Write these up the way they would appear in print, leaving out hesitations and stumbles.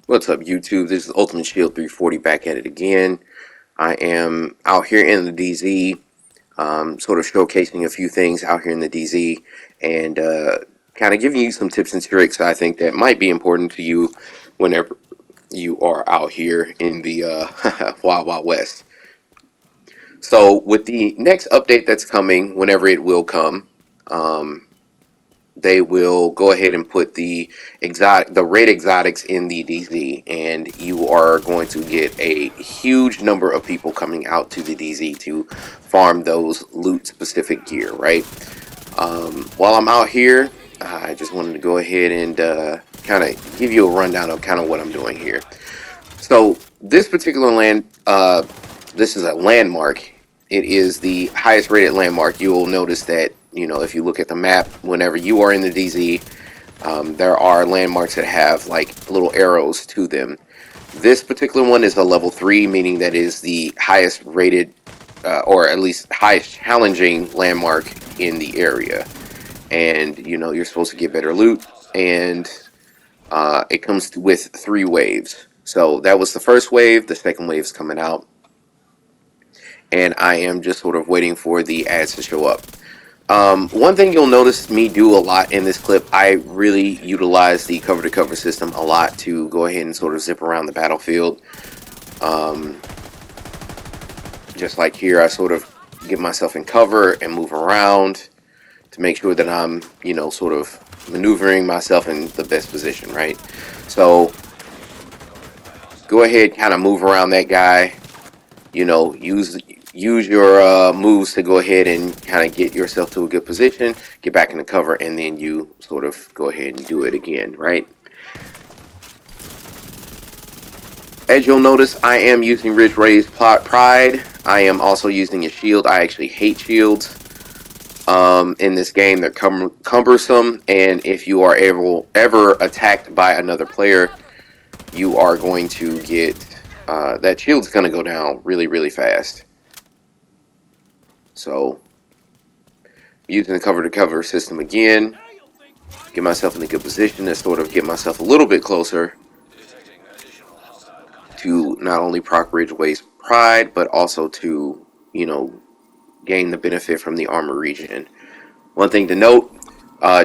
What's up, YouTube? This is Ultimate Shield 340 back at it again. I am out here in the DZ, sort of showcasing a few things out here in the DZ and kind of giving you some tips and tricks I think that might be important to you whenever you are out here in the Wild Wild West. So, with the next update that's coming, whenever it will come, um, they will go ahead and put the red exotics in the DZ, and you are going to get a huge number of people coming out to the DZ to farm those loot specific gear, right? While I'm out here, I just wanted to go ahead and kind of give you a rundown of kind of what I'm doing here. So this particular this is a landmark. It is the highest rated landmark. You will notice that, if you look at the map, whenever you are in the DZ, there are landmarks that have like little arrows to them. This particular one is a level 3, meaning that is the highest rated, or at least highest challenging landmark in the area. And, you're supposed to get better loot, and it comes with 3 waves. So that was the first wave. The second wave is coming out, and I am just sort of waiting for the ads to show up. One thing you'll notice me do a lot in this clip, I really utilize the cover-to-cover system a lot to go ahead and sort of zip around the battlefield. Um, just like here, I sort of get myself in cover and move around to make sure that I'm, sort of maneuvering myself in the best position, right? So go ahead, kind of move around that guy, use your moves to go ahead and kind of get yourself to a good position, get back in the cover, and then you sort of go ahead and do it again, right? As you'll notice, I am using Ridgeway's Pride. I am also using a shield. I actually hate shields. In this game, they're cumbersome, and if you are ever attacked by another player, you are going to get that shield's going to go down really, really fast. So, using the cover-to-cover system again, get myself in a good position to sort of get myself a little bit closer to not only proc Ridgeway's Pride, but also to, gain the benefit from the armor regen. One thing to note,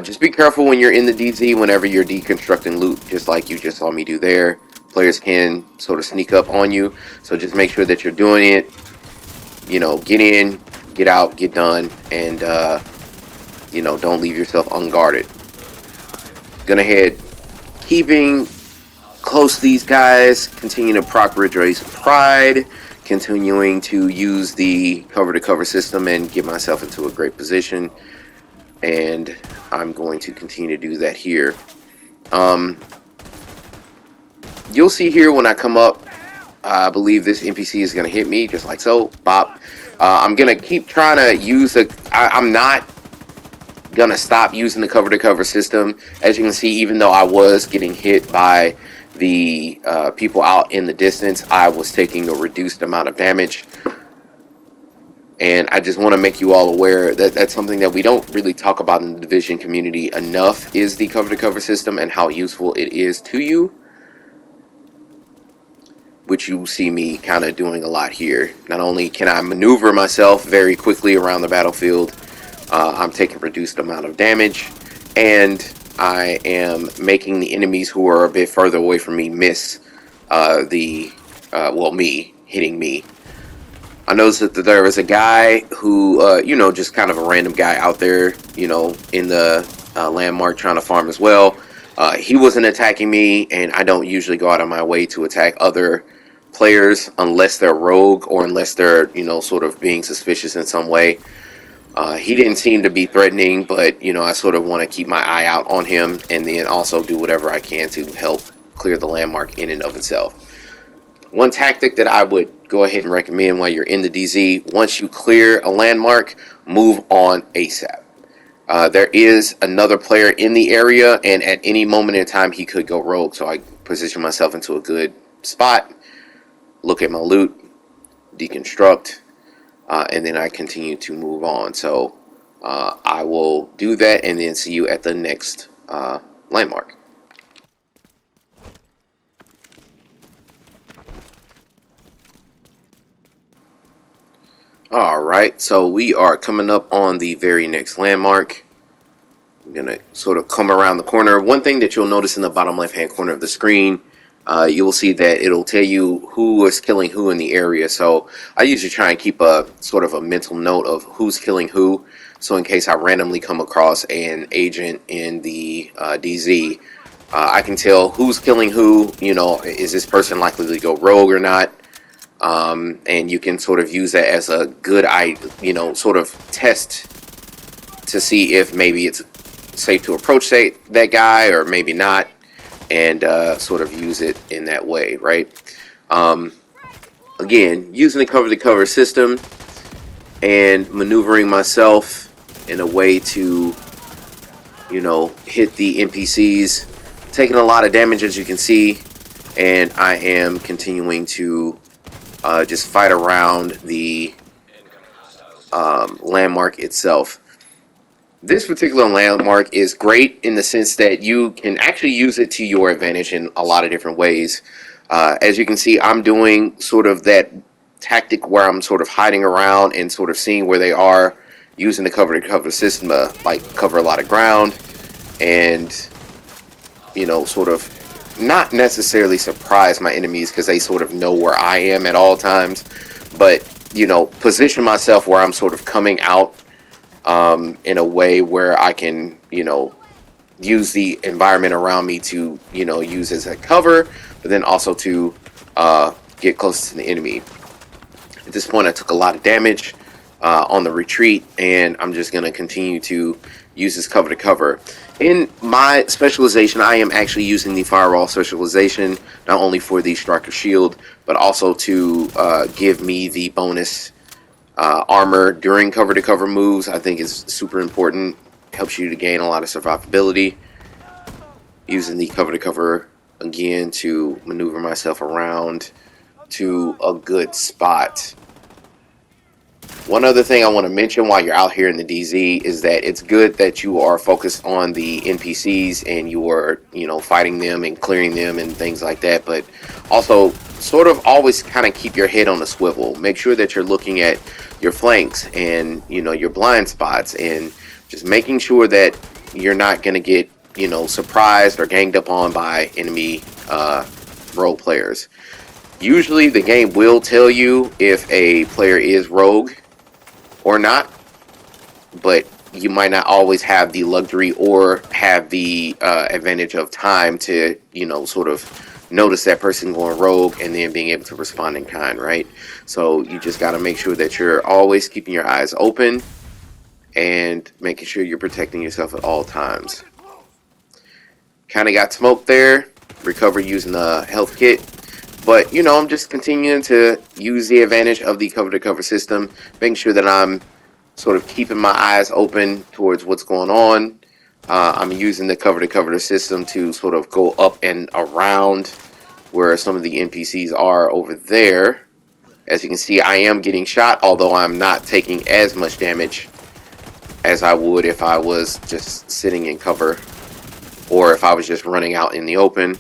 just be careful when you're in the DZ whenever you're deconstructing loot, just like you just saw me do there. Players can sort of sneak up on you, so just make sure that you're doing it. Get in, get out, get done, and, don't leave yourself unguarded. Gonna head, keeping close to these guys, continue to proc Ridgeway's Pride, continuing to use the cover-to-cover system and get myself into a great position. And I'm going to continue to do that here. You'll see here when I come up, I believe this NPC is going to hit me, just like so. Bop. I'm going to keep trying to use I'm not going to stop using the cover-to-cover system. As you can see, even though I was getting hit by the people out in the distance, I was taking a reduced amount of damage. And I just want to make you all aware that that's something that we don't really talk about in the Division community enough, is the cover-to-cover system and how useful it is to you, which you see me kind of doing a lot here. Not only can I maneuver myself very quickly around the battlefield, I'm taking a reduced amount of damage, and I am making the enemies who are a bit further away from me miss me hitting me. I noticed that there was a guy who, just kind of a random guy out there, in the landmark trying to farm as well. He wasn't attacking me, and I don't usually go out of my way to attack other players unless they're rogue or unless they're, sort of being suspicious in some way. He didn't seem to be threatening, but, I sort of want to keep my eye out on him and then also do whatever I can to help clear the landmark in and of itself. One tactic that I would go ahead and recommend while you're in the DZ, once you clear a landmark, move on ASAP. There is another player in the area, and at any moment in time, he could go rogue, so I position myself into a good spot, look at my loot, deconstruct, and then I continue to move on. So I will do that and then see you at the next landmark. All right, so we are coming up on the very next landmark. I'm gonna sort of come around the corner. One thing that you'll notice in the bottom left-hand corner of the screen, you will see that it'll tell you who is killing who in the area. So I usually try and keep a sort of a mental note of who's killing who. So in case I randomly come across an agent in the DZ, I can tell who's killing who. You know, is this person likely to go rogue or not? And you can sort of use that as a good, sort of test to see if maybe it's safe to approach that guy or maybe not, and sort of use it in that way, right? Um, Again, using the cover-to-cover system and maneuvering myself in a way to, hit the NPCs, taking a lot of damage as you can see, and I am continuing to just fight around the landmark itself. This particular landmark is great in the sense that you can actually use it to your advantage in a lot of different ways. As you can see, I'm doing sort of that tactic where I'm sort of hiding around and sort of seeing where they are, using the cover-to-cover system to like cover a lot of ground and, sort of not necessarily surprise my enemies because they sort of know where I am at all times, but, position myself where I'm sort of coming out in a way where I can, use the environment around me to, use as a cover, but then also to get close to the enemy. At this point, I took a lot of damage on the retreat, and I'm just going to continue to use this cover to cover. In my specialization, I am actually using the firewall specialization, not only for the striker shield, but also to give me the bonus armor during cover-to-cover moves. I think is super important. Helps you to gain a lot of survivability. Using the cover-to-cover again to maneuver myself around to a good spot. One other thing I want to mention while you're out here in the DZ is that it's good that you are focused on the NPCs and you are, fighting them and clearing them and things like that, but also sort of always kind of keep your head on a swivel. Make sure that you're looking at your flanks and, your blind spots, and just making sure that you're not going to get, surprised or ganged up on by enemy role players. Usually the game will tell you if a player is rogue or not, but you might not always have the luxury or have the advantage of time to, sort of notice that person going rogue and then being able to respond in kind, right? So you just got to make sure that you're always keeping your eyes open and making sure you're protecting yourself at all times. Kind of got smoked there. Recover using the health kit. But, I'm just continuing to use the advantage of the cover-to-cover system, making sure that I'm sort of keeping my eyes open towards what's going on. I'm using the cover-to-cover system to sort of go up and around where some of the NPCs are over there. As you can see, I am getting shot, although I'm not taking as much damage as I would if I was just sitting in cover or if I was just running out in the open.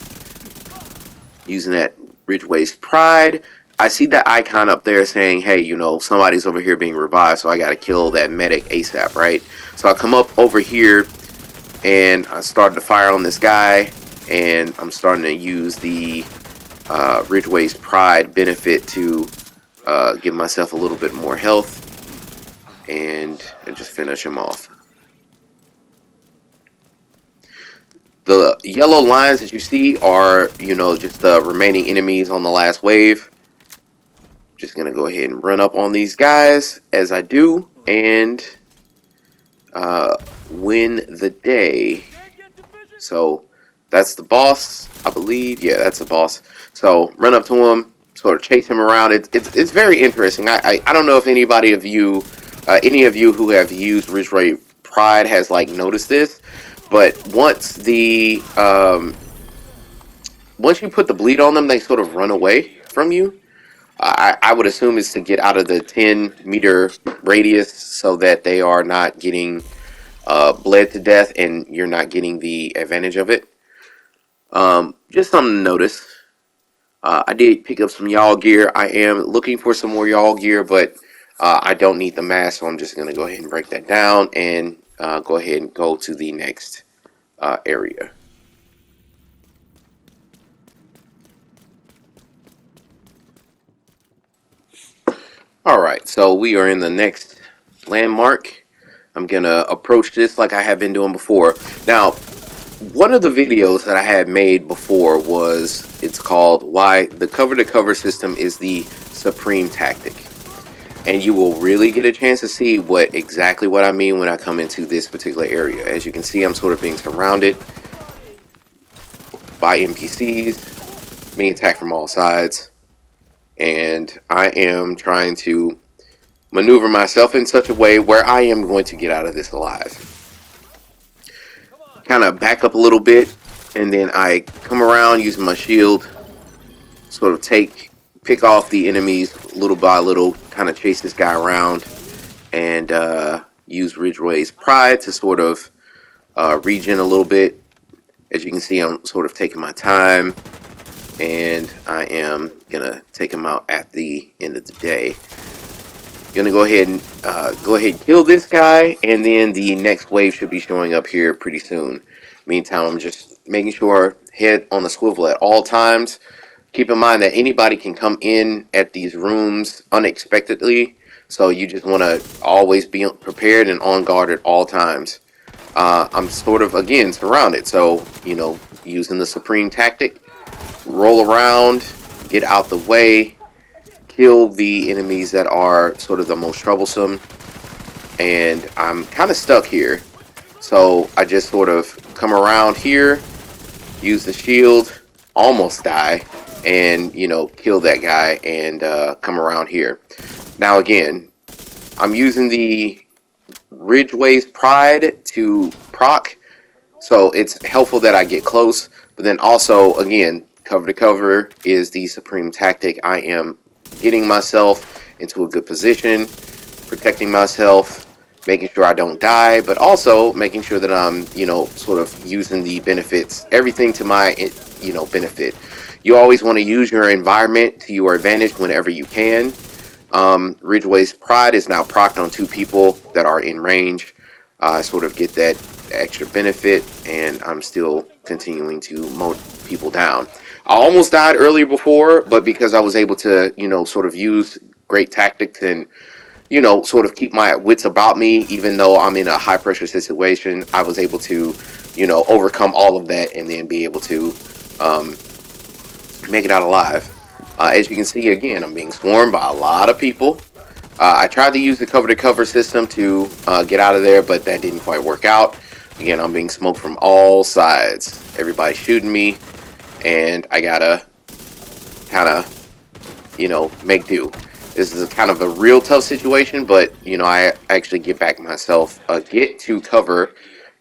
Using that Ridgeway's Pride. I see that icon up there saying, hey, somebody's over here being revived, so I gotta kill that medic ASAP, right? So I come up over here and I started to fire on this guy, and I'm starting to use the Ridgeway's Pride benefit to give myself a little bit more health and just finish him off. The yellow lines that you see are, just the remaining enemies on the last wave. Just going to go ahead and run up on these guys as I do and win the day. So that's the boss, I believe. Yeah, that's the boss. So run up to him, sort of chase him around. It's very interesting. I don't know if any of you who have used Ridgeway Pride has like noticed this. But once you put the bleed on them, they sort of run away from you. I would assume it's to get out of the 10-meter radius so that they are not getting bled to death and you're not getting the advantage of it. Just something to notice. I did pick up some y'all gear. I am looking for some more y'all gear, but I don't need the mask, so I'm just going to go ahead and break that down and go ahead and go to the next area. All right, so we are in the next landmark. I'm going to approach this like I have been doing before. Now, one of the videos that I had made before it's called Why the Cover to Cover System is the Supreme Tactic. And you will really get a chance to see exactly what I mean when I come into this particular area. As you can see, I'm sort of being surrounded by NPCs, being attacked from all sides, and I am trying to maneuver myself in such a way where I am going to get out of this alive. Kind of back up a little bit, and then I come around using my shield, sort of pick off the enemies little by little, kind of chase this guy around, and use Ridgeway's Pride to sort of regen a little bit. As you can see, I'm sort of taking my time, and I am gonna take him out at the end of the day. Gonna go ahead and kill this guy, and then the next wave should be showing up here pretty soon. Meantime, I'm just making sure head on the swivel at all times. Keep in mind that anybody can come in at these rooms unexpectedly, so you just want to always be prepared and on guard at all times. I'm sort of, again, surrounded, so, using the Supreme Tactic, roll around, get out the way, kill the enemies that are sort of the most troublesome, and I'm kind of stuck here, so I just sort of come around here, use the shield, almost die, and kill that guy, and come around here. Now again, I'm using the Ridgeway's Pride to proc, so it's helpful that I get close, but then also, again, cover to cover is the Supreme Tactic. I am getting myself into a good position, protecting myself, making sure I don't die, but also making sure that I'm, sort of using the benefits, everything to my, benefit. You always want to use your environment to your advantage whenever you can. Ridgeway's Pride is now procced on 2 people that are in range. I sort of get that extra benefit, and I'm still continuing to mow people down. I almost died earlier before, but because I was able to, sort of use great tactics and, sort of keep my wits about me, even though I'm in a high pressure situation, I was able to, overcome all of that and then be able to make it out alive. As you can see, again, I'm being swarmed by a lot of people. I tried to use the cover-to-cover system to get out of there, but that didn't quite work out. Again, I'm being smoked from all sides. Everybody's shooting me, and I gotta kind of, make do. This is kind of a real tough situation, but, I actually get to cover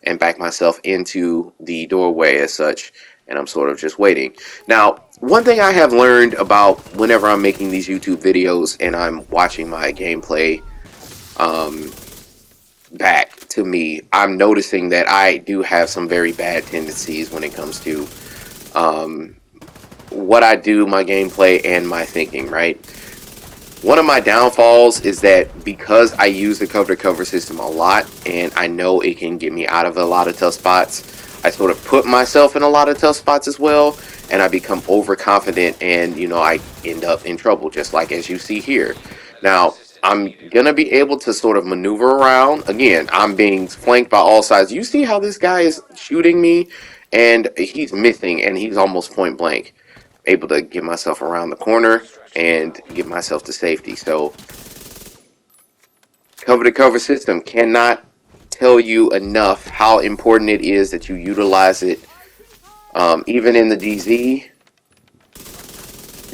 and back myself into the doorway as such, and I'm sort of just waiting. Now, one thing I have learned about whenever I'm making these YouTube videos and I'm watching my gameplay back to me, I'm noticing that I do have some very bad tendencies when it comes to what I do, my gameplay, and my thinking, right? One of my downfalls is that because I use the cover-to-cover system a lot, and I know it can get me out of a lot of tough spots, I sort of put myself in a lot of tough spots as well, and I become overconfident, and, I end up in trouble, just like as you see here. Now, I'm going to be able to sort of maneuver around. Again, I'm being flanked by all sides. You see how this guy is shooting me, and he's missing, and he's almost point blank. Able to get myself around the corner and get myself to safety. So, cover-to-cover system, cannot tell you enough how important it is that you utilize it. Even in the DZ,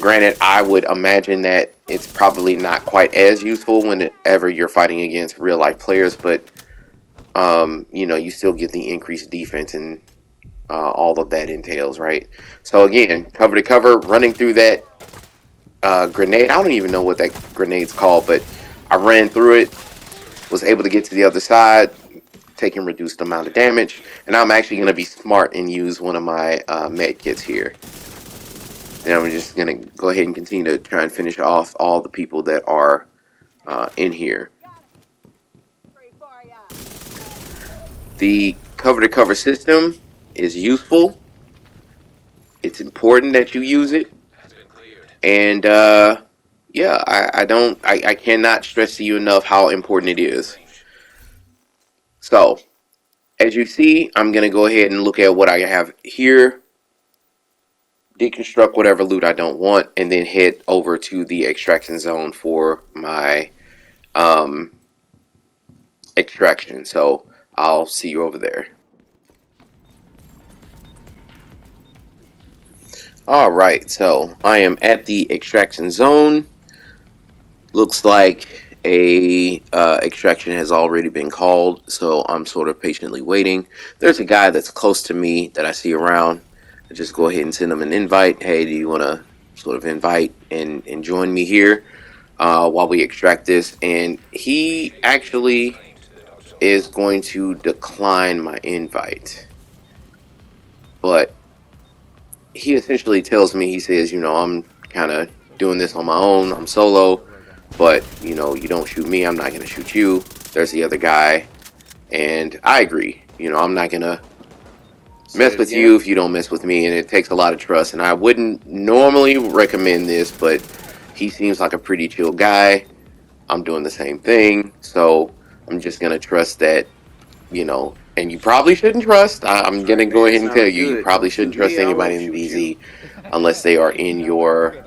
granted, I would imagine that it's probably not quite as useful whenever you're fighting against real-life players, but, you still get the increased defense and all of that entails, right? So again, cover to cover, running through that grenade. I don't even know what that grenade's called, but I ran through it, was able to get to the other side, taking reduced amount of damage, and I'm actually going to be smart and use one of my med kits here. And I'm just going to go ahead and continue to try and finish off all the people that are in here. The cover-to-cover system is useful. It's important that you use it. And yeah, I cannot stress to you enough how important it is. So, as you see, I'm going to go ahead and look at what I have here, deconstruct whatever loot I don't want, and then head over to the extraction zone for my extraction. So, I'll see you over there. Alright, so I am at the extraction zone. Looks like a extraction has already been called, so I'm sort of patiently waiting. There's a guy that's close to me that I see around. I just go ahead and send him an invite. Hey, do you want to sort of invite and join me here while we extract this? And he actually is going to decline my invite. But he essentially tells me, he says, I'm kind of doing this on my own. I'm solo. But, you don't shoot me, I'm not going to shoot you. There's the other guy. And I agree. I'm not going to mess with you if you don't mess with me. And it takes a lot of trust. And I wouldn't normally recommend this, but he seems like a pretty chill guy. I'm doing the same thing. So I'm just going to trust that, and you probably shouldn't trust. I'm going to go ahead and tell you, you probably shouldn't trust anybody in DZ unless they are in your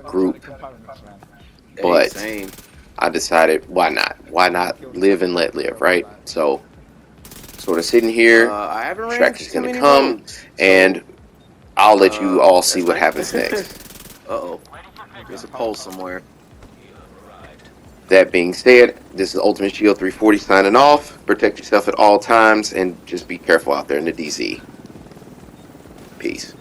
group. But I decided, why not? Why not live and let live, right? So, sort of sitting here, Extraction's going to come, and I'll let you all see what happens next. Uh-oh. There's a pole somewhere. That being said, this is Ultimate Shield 340 signing off. Protect yourself at all times, and just be careful out there in the DZ. Peace.